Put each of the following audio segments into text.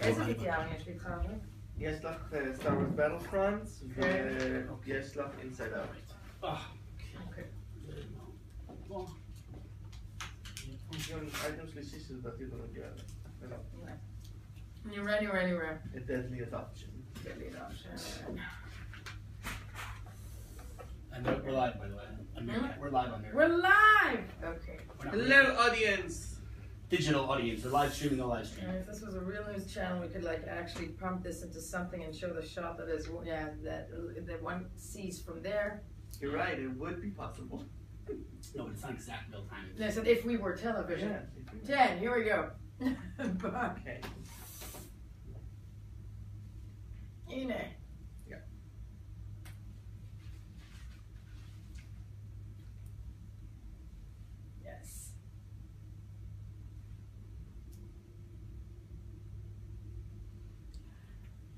איזה אידיאל יש לי איתך? יש לך Star Wars Battlefront ויש לך Inside Out. אוקיי. אייטם שלישי שלדעתי לא נגיע אליו. You ready? A Deadly Adoption. And we're live, by the way. We're live on there. We're live! Okay. Hello, audience! Digital audience. We're live streaming the live stream. If this was a real news channel, we could like actually pump this into something and show the shot that is, that one sees from there. You're right, it would be possible. No, but it's not exact real time. And I said, if we were television. Yeah, 10, here we go. okay. Ine. Yeah. Yes.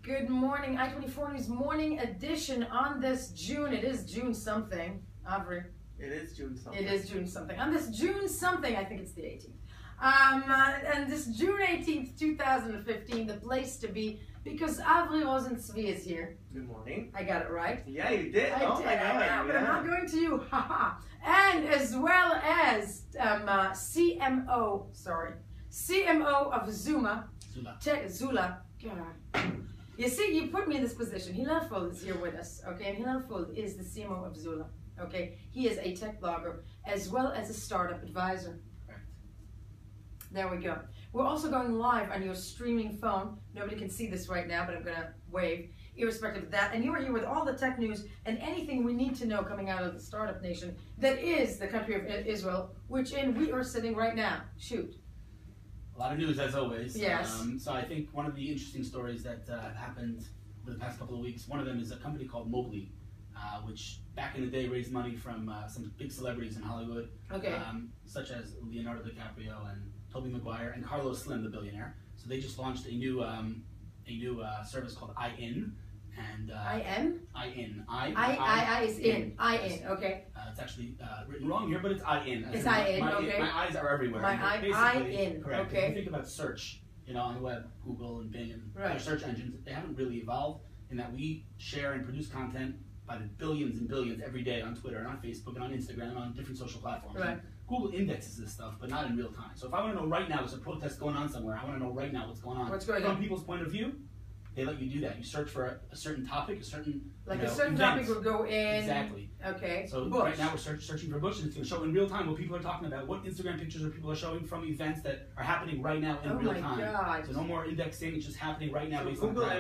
Good morning, I-24 News Morning Edition on this June. It is June something. Avri. It is June something. It is June something. On this June something, I think it's the 18th. And this June 18th, 2015, the place to be, because Avri Rosenzvi is here. Good morning. I got it right. Yeah, you did. I did. My God. I know, but I'm not going to you. Haha. And as well as CMO of Zuma. Zula. God. You see, you put me in this position. Hillel Fuld is here with us, okay? And Hillel Fuld is the CMO of Zula, okay? He is a tech blogger as well as a startup advisor. Correct. There we go. We're also going live on your streaming phone. Nobody can see this right now, but I'm going to wave, irrespective of that. And you are here with all the tech news and anything we need to know coming out of the startup nation that is the country of Israel, which we are sitting right now. Shoot. A lot of news, as always. Yes. So I think one of the interesting stories that happened over the past couple of weeks, one of them is a company called Mobley, which back in the day raised money from some big celebrities in Hollywood, Okay. such as Leonardo DiCaprio and Tobey Maguire and Carlos Slim, the billionaire. So they just launched a new service called IN. And I-N? IN. I is in. I-N, okay. It's actually written wrong here, but it's IN. It's IN, okay. My eyes are everywhere. I-N, correct. okay. If you think about search, on the web, Google and Bing and other search engines, they haven't really evolved in that we share and produce content by the billions and billions every day on Twitter and on Facebook and on Instagram and on different social platforms. Right. Google indexes this stuff, but not in real time. So if I want to know right now there's a protest going on somewhere, I want to know right now what's going on. What's going From on? people's point of view, they let you do that. You search for a certain topic, a certain a certain topic will go in. Exactly. Okay. So Bush. right now we're searching for Bush, and it's going to show in real time what people are talking about, what Instagram pictures or people are showing from events that are happening right now in real time. Oh my God. So no more indexing; it's just happening right now. So based Google on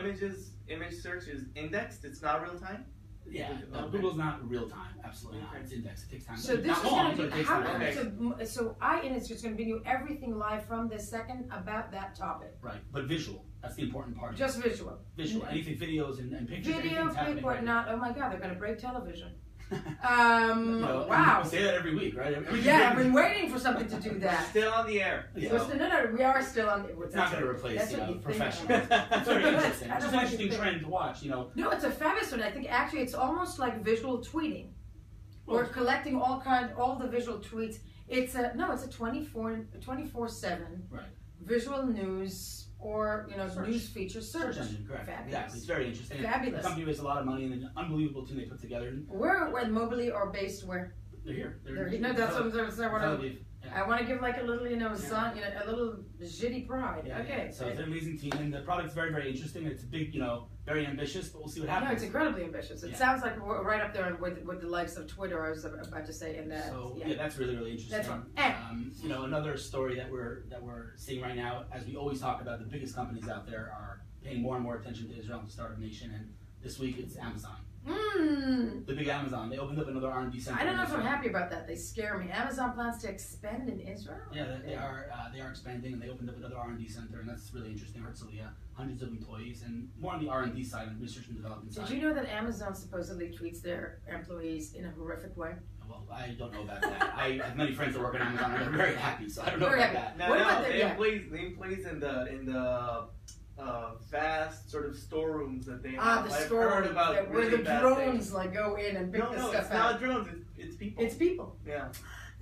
image search is indexed. It's not real time. Yeah, Okay. Google's not real time. Absolutely not. It's indexed. It takes time. So this not is long, going but to it do, takes time. Okay. so I-N is just going to bring you everything live from this second about that topic. Right, but visual. That's the important part. Just visual. Visual. Anything, videos and pictures. Video, happening people, right not, oh my God, they're going to break television. Wow. We say that every week, right? Yeah, I've been waiting for something to do that. Still on the air. Yeah. No, we are still on. It's not going to replace professionals. Think. It's very interesting. That's It's what an you interesting think. trend to watch. No, it's a fabulous one. I think actually it's almost like visual tweeting. We're collecting all the visual tweets. It's a 24/7 right. visual news or Search. news feature search. Engine, correct. Fabulous. Exactly. It's very interesting. Fabulous. The company raised a lot of money and an unbelievable team they put together. Where Mobley are based where? They're here. No, that's what Tel I want to give like a little, a little jitty pride. Yeah, okay. Yeah. So it's an amazing team, and the product's very, very interesting. It's big, very ambitious, but we'll see what happens. No, it's incredibly ambitious. It sounds like we're right up there with the likes of Twitter. I was about to say, and that. So yeah, that's really, really interesting. That's fun. Another story that we're seeing right now, as we always talk about, the biggest companies out there are paying more and more attention to Israel and the startup nation, and this week it's Amazon. The big Amazon. They opened up another R&D center. I don't know if I'm happy about that. They scare me. Amazon plans to expand in Israel? Yeah, they are expanding, and they opened up another R&D center, and that's really interesting. Herzliya, hundreds of employees, and more on the R&D side and research and development side. Did you know that Amazon supposedly treats their employees in a horrific way? Well, I don't know about that. I have many friends that work at Amazon, and they're very happy, so I don't know Very about happy. that. No, the employees in the vast sort of storerooms that they have. The I've storerooms heard about where really the bad drones things. go in and pick the stuff it's out. not drones. It's people. It's people. Yeah.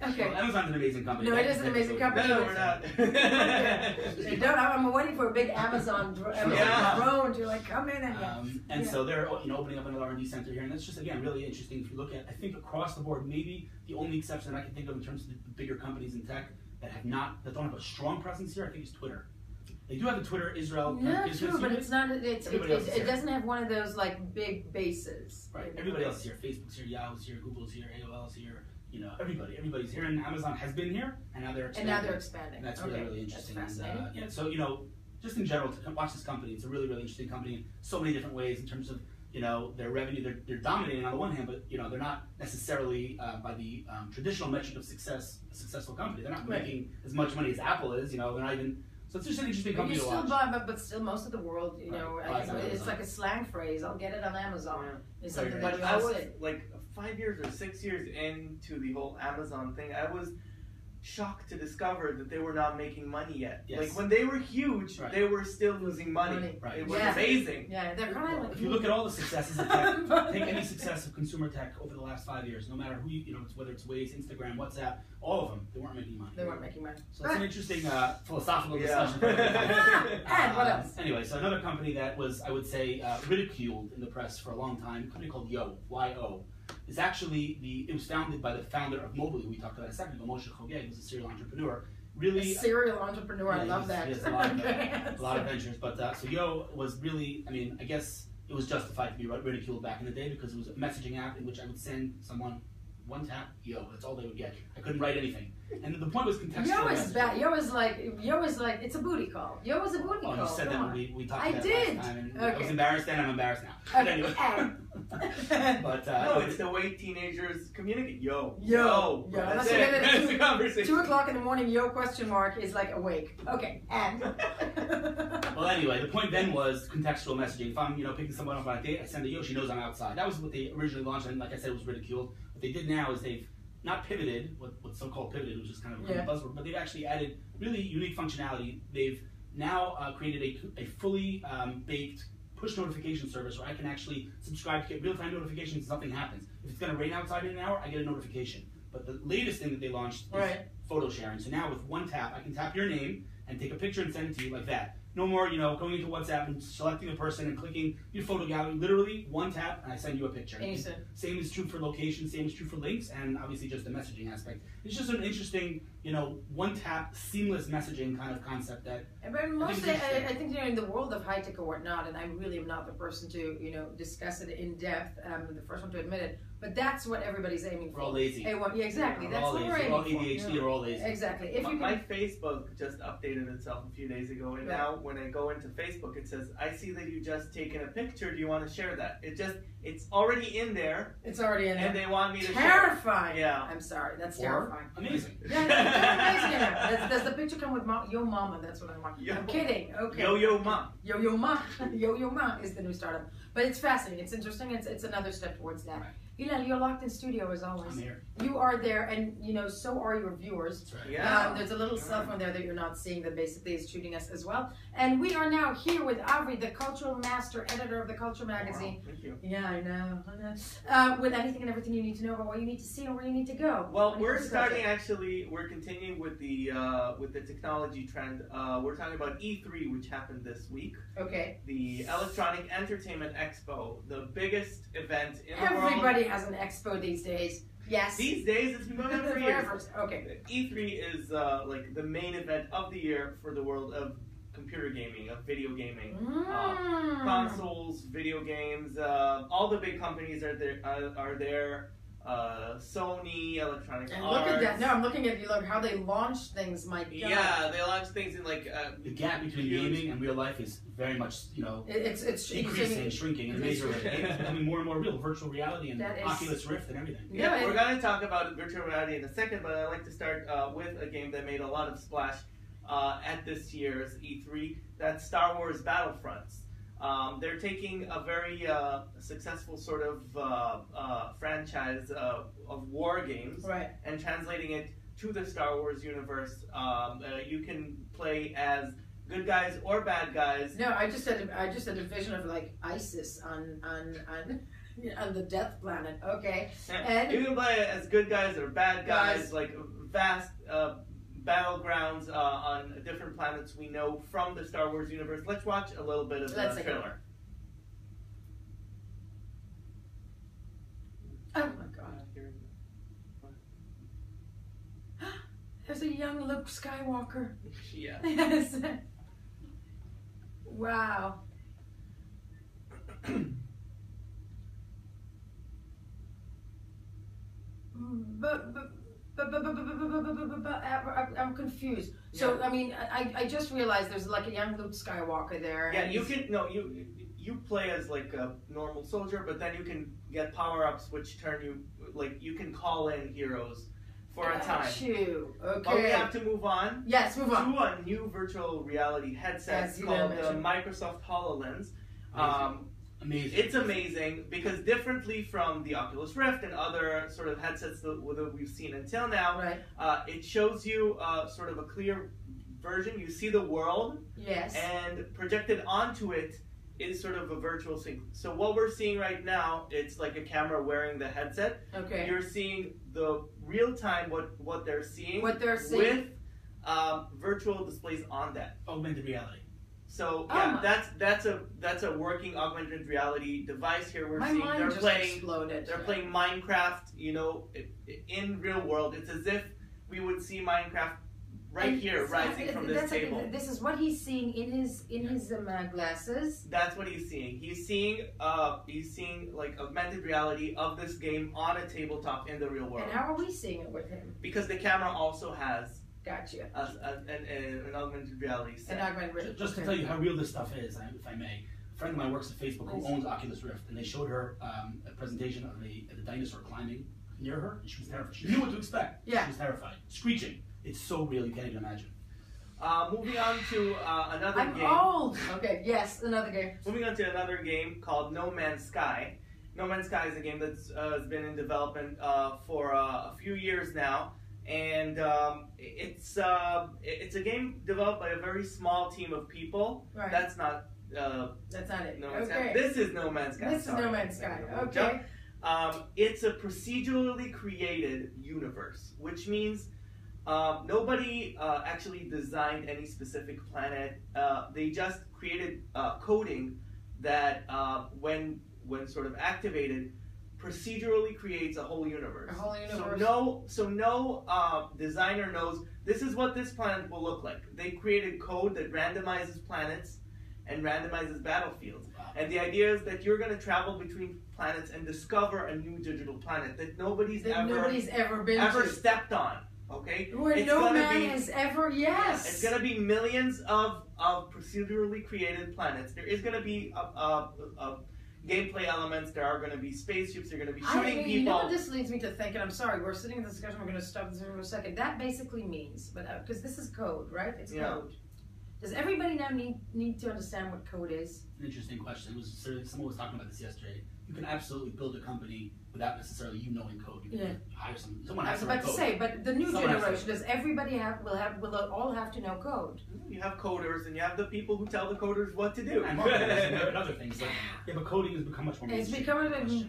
Okay. Well, Amazon's an amazing company. No, it is an amazing company. No, we're not. I'm waiting for a big Amazon drone to like come in and so they're opening up another R&D center here, and that's just again really interesting. If you look at, I think across the board, maybe the only exception that I can think of in terms of the bigger companies in tech that don't have a strong presence here, I think is Twitter. They do have the Twitter Israel. Yeah, true, but it's not. It doesn't have one of those like big bases. Right. Everybody else is here. Facebook's here. Yahoo's here. Google's here. AOL's here. Everybody's here, and Amazon has been here, and now they're expanding. And that's really interesting. That's fascinating. So just in general, to watch this company, it's a really interesting company in so many different ways in terms of their revenue. They're dominating on the one hand, but they're not necessarily by the traditional metric of success a successful company. They're not making as much money as Apple is. They're not even. So it's just an interesting company to watch. But still, most of the world, it's like a slang phrase. I'll get it on Amazon. It's something that you I was say. like 5 years or 6 years into the whole Amazon thing. I was shocked to discover that they were not making money yet. Yes. Like when they were huge, they were still losing money. Right. It was amazing. Yeah, they're kind of like. If you look at all the successes of tech, take any success of consumer tech over the last 5 years, no matter who whether it's Waze, Instagram, WhatsApp, all of them, they weren't making money. They weren't making money. So it's an interesting philosophical discussion. And what else? Anyway, so another company that was, I would say, ridiculed in the press for a long time, a company called Yo, Y-O, is actually it was founded by the founder of Mobile, who we talked about a second ago, Moshe Chogeg, who's a serial entrepreneur. Really, a serial entrepreneur, I love that. He has a lot of ventures, but so Yo was really, I guess it was justified to be ridiculed back in the day because it was a messaging app in which I would send someone one tap, Yo, that's all they would get. I couldn't write anything. And the point was contextual. Yo is bad. Yo is like, it's a booty call. Yo is a booty call. You said that when we talked about that last time, and I was embarrassed then, I'm embarrassed now. But anyway. But no, it's the way teenagers communicate. Yo. That's the conversation. 2 o'clock in the morning, yo ? Is like awake. Okay, and. Well, anyway, the point then was contextual messaging. If I'm, picking someone up on a date, I send a yo. She knows I'm outside. That was what they originally launched, and like I said, it was ridiculed. What they did now is they've not pivoted, what's so-called pivoted, which is kind of a buzzword, but they've actually added really unique functionality. They've now created a fully baked push notification service where I can actually subscribe to get real-time notifications if something happens. If it's going to rain outside in an hour, I get a notification. But the latest thing that they launched is photo sharing. So now with one tap, I can tap your name and take a picture and send it to you like that. No more, going into WhatsApp and selecting a person and clicking your photo gallery. Literally, one tap and I send you a picture. Same is true for location, same is true for links, and obviously just the messaging aspect. It's just an interesting, one tap, seamless messaging kind of concept that. But mostly, I think in the world of high tech or whatnot, and I really am not the person to discuss it in depth. The first one to admit it. But that's what everybody's aiming for. We're all lazy. Exactly. That's what we're aiming for. We're all ADHD, we're all lazy. Exactly. My Facebook just updated itself a few days ago, and now when I go into Facebook, it says, "I see that you just taken a picture. Do you want to share that?" It's already in there. It's already in there. And they want me to terrifying. Share. Yeah. I'm sorry. That's terrifying. Amazing. Yeah, does the picture come with Yo Mama? That's what I want. I'm kidding. Okay. Yo Ma. Yo Ma is the new startup. But it's fascinating. It's interesting. It's another step towards that. Hillel, you're locked in studio as always. I'm here. You are there, and so are your viewers. That's right. Yeah. There's a little cell phone there that you're not seeing that basically is shooting us as well. And we are now here with Avri, the cultural master, editor of the Culture magazine. Wow, thank you. Yeah, I know. With anything and everything you need to know about what you need to see and where you need to go. Well, we're continuing with the technology trend. We're talking about E3, which happened this week. Okay. The Electronic Entertainment Expo, the biggest event in the world. Everybody has an expo these days. Yes. These days, it's been going on for years. Okay. E3 is like the main event of the year for the world of computer gaming, of video gaming. Consoles, video games, all the big companies are there. Sony, Electronic Arts. Look at that. No, I'm looking at how they launch things, my God. Yeah, they launch things in like... the gap between gaming and real life is very much, it's decreasing, shrinking in a major way. It's becoming more and more real. Virtual reality and Oculus Rift and everything. Yeah, we're going to talk about virtual reality in a second, but I'd like to start with a game that made a lot of splash at this year's E3. That's Star Wars Battlefronts. They're taking a very successful sort of franchise of war games and translating it to the Star Wars universe. You can play as good guys or bad guys. No, I just had a vision of like ISIS on On the Death Planet, okay. And you can play as good guys or bad guys, like vast battlegrounds on different planets we know from the Star Wars universe. Let's watch a little bit of the trailer. Oh my God. There's a young Luke Skywalker. Yeah. Yes. Wow. I'm confused. So I mean, I just realized there's like a young Luke Skywalker there. Yeah, you play as like a normal soldier, but then you can get power-ups which turn you, like, you can call in heroes for a time. Okay. But we have to move on. Yes, move on. To a new virtual reality headset called the Microsoft HoloLens. Amazing. It's amazing because differently from the Oculus Rift and other sort of headsets that we've seen until now, it shows you sort of a clear version. You see the world, yes, and projected onto it is sort of a virtual thing. So what we're seeing right now, it's like a camera wearing the headset. Okay. You're seeing the real time what they're seeing. What they're seeing with virtual displays on that. Augmented reality. So yeah, that's a working augmented reality device here. We're seeing they're playing Minecraft, you know, in real world. It's as if we would see Minecraft right here, rising from this table. This is what he's seeing in his glasses. That's what he's seeing. He's seeing like augmented reality of this game on a tabletop in the real world. And how are we seeing it with him? Because the camera also has. Gotcha. An augmented reality set. Just to tell you how real this stuff is, if I may, a friend of mine works at Facebook who owns Oculus Rift, and they showed her a presentation of the dinosaur climbing near her, and she was terrified. She knew what to expect. Yeah. She was terrified. Screeching. It's so real, you can't even imagine. Moving on to another game. I'm old. Okay, yes, another game. Moving on to another game called No Man's Sky. No Man's Sky is a game that's has been in development for a few years now. And it's a game developed by a very small team of people. Right. That's not it. No Man's Sky. This is No Man's Sky. This is No Man's Sky. Okay. It's a procedurally created universe, which means nobody actually designed any specific planet. They just created coding that when sort of activated, procedurally creates a whole universe. A whole universe. So no designer knows this is what this planet will look like. They created code that randomizes planets and randomizes battlefields. Wow. And the idea is that you're going to travel between planets and discover a new digital planet that nobody's ever stepped on. Okay? Where no man has ever, yes. It's going to be millions of procedurally created planets. There is going to be gameplay elements. There are going to be spaceships. They're going to be shooting people. You know what this leads me to think, and I'm sorry, we're sitting in the discussion. We're going to stop this for a second. That basically means, but because this is code, right? It's code. Does everybody now need to understand what code is? An interesting question. Someone was talking about this yesterday. You can absolutely build a company without necessarily you knowing code. You can hire someone. I was about to say, but the new generation, does everybody will all have to know code? You have coders, and you have the people who tell the coders what to do. And other things. Like, but coding has become much more mainstream.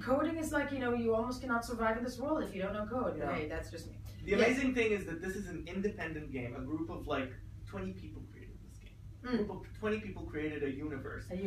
Coding is like, you almost cannot survive in this world if you don't know code. No. Hey, that's just me. The amazing thing is that this is an independent game. A group of like 20 people created this game. A group of 20 people created a universe. And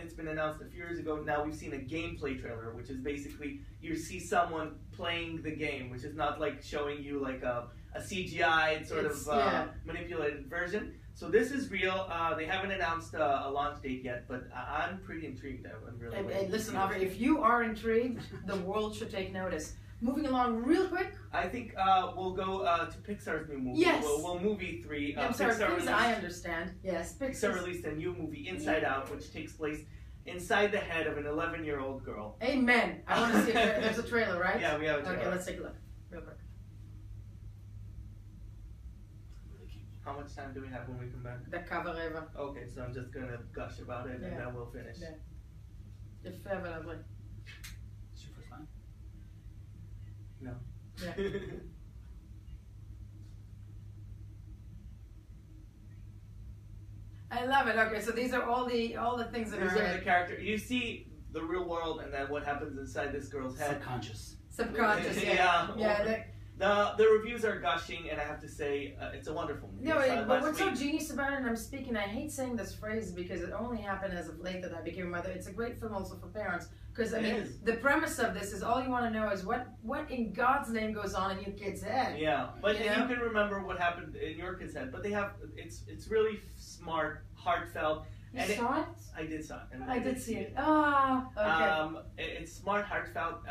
it's been announced a few years ago. Now we've seen a gameplay trailer, which is basically you see someone playing the game, which is not like showing you like a CGI sort of manipulated version. So this is real. They haven't announced a launch date yet, but I'm pretty intrigued. I'm really. And listen, Avi, if you are intrigued, the world should take notice. Moving along real quick. I think we'll go to Pixar's new movie. Yes. Well, movie 3. I'm sorry, Pixar, I understand. Yes, Pixar released a new movie, Inside Out, which takes place inside the head of an 11-year-old girl. Amen. I want to see. There's a trailer, right? Yeah, we have a trailer. Okay, let's take a look, real quick. How much time do we have when we come back? The cover ever. Okay, so I'm just gonna gush about it, and then we'll finish. It's fair, lovely. It's your first time? No. Yeah. I love it. Okay, so these are all the things that these are the characters. You see the real world and then what happens inside this girl's head. Subconscious, yeah. The reviews are gushing, and I have to say, it's a wonderful movie. No, but what's so genius about it, and I hate saying this phrase because it only happened as of late that I became a mother. It's a great film also for parents. Because, I mean, the premise of this is all you want to know is what in God's name goes on in your kid's head. Yeah, but you can remember what happened in your kid's head. But it's really smart, heartfelt. You saw it? I did saw it. I did see it. Ah, okay. It's smart, heartfelt,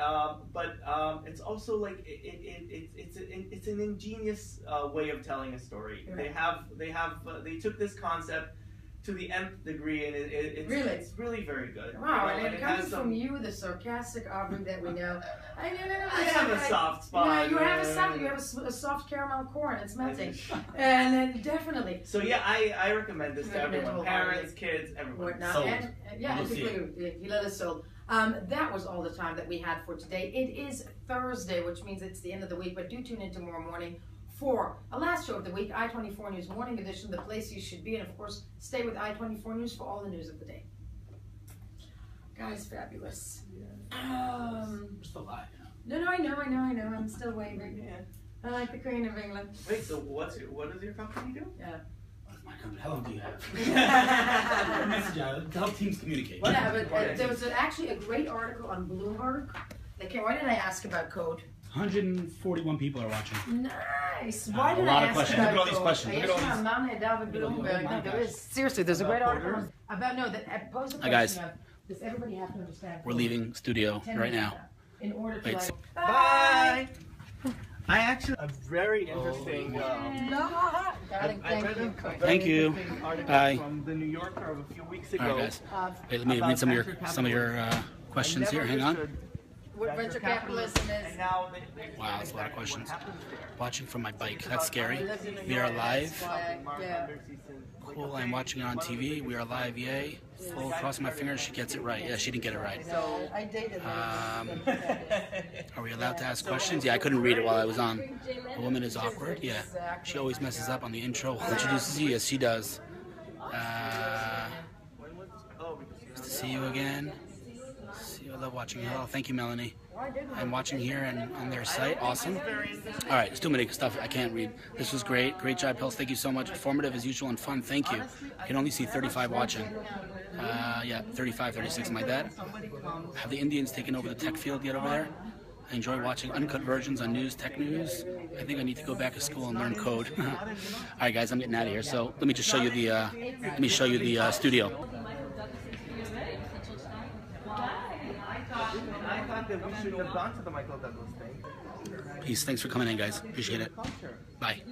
but it's also like it's an ingenious way of telling a story. Right. They took this concept to the nth degree, and it's really very good. Wow, and it comes from you, the sarcastic Aubrey that we know. I have a soft spot. Yeah, you have a soft caramel corn. It's melting, and then definitely. So yeah, I recommend this to everyone, parents, kids, everyone. Hillel is sold. That was all the time that we had for today. It is Thursday, which means it's the end of the week, but do tune in tomorrow morning for a last show of the week, I-24 News Morning Edition, the place you should be, and of course, stay with I-24 News for all the news of the day. Guys, fabulous. We're still live, No, I know. I'm still waving. Yeah. I like the Queen of England. Wait, so what does your company do? Yeah. What's my company? How long do you have? Message out to help teams communicate. Yeah, but there was actually a great article on Bloomberg. Why did I ask about code? 141 people are watching. Nice. Why did I ask about Look at all these questions. Look at all these. Seriously, there's a great article about that pose the question of, does everybody have to understand? We're leaving studio right now. In order to bye. I actually a very interesting. Thank you. Bye. From the New Yorker of a few weeks ago. All right, guys. Wait, let me read some of your questions here. Hang on. What venture capitalism is. Wow, that's a lot of questions. Watching from my bike. That's scary. We are live. Cool, I'm watching it on TV. We are live, yay. Full crossing my fingers, she gets it right. Yeah, she didn't get it right. So I dated are we allowed to ask questions? Yeah, I couldn't read it while I was on. A woman is awkward. Yeah. She always messes up on the intro. Introduces you. Yes, she does. Nice to see you again. I love watching Hillel. Thank you, Melanie. I'm watching here and on their site. Awesome. All right, there's too many stuff I can't read. This was great. Great job, Hills. Thank you so much. Informative as usual and fun. Thank you. I can only see 35 watching. 35, 36, like that. Have the Indians taken over the tech field yet over there? I enjoy watching uncut versions on news, tech news. I think I need to go back to school and learn code. All right, guys, I'm getting out of here. So let me just show you the studio. I thought that we shouldn't have gone to the Michael Douglas thing. Peace. Thanks for coming in, guys. Appreciate it. Bye.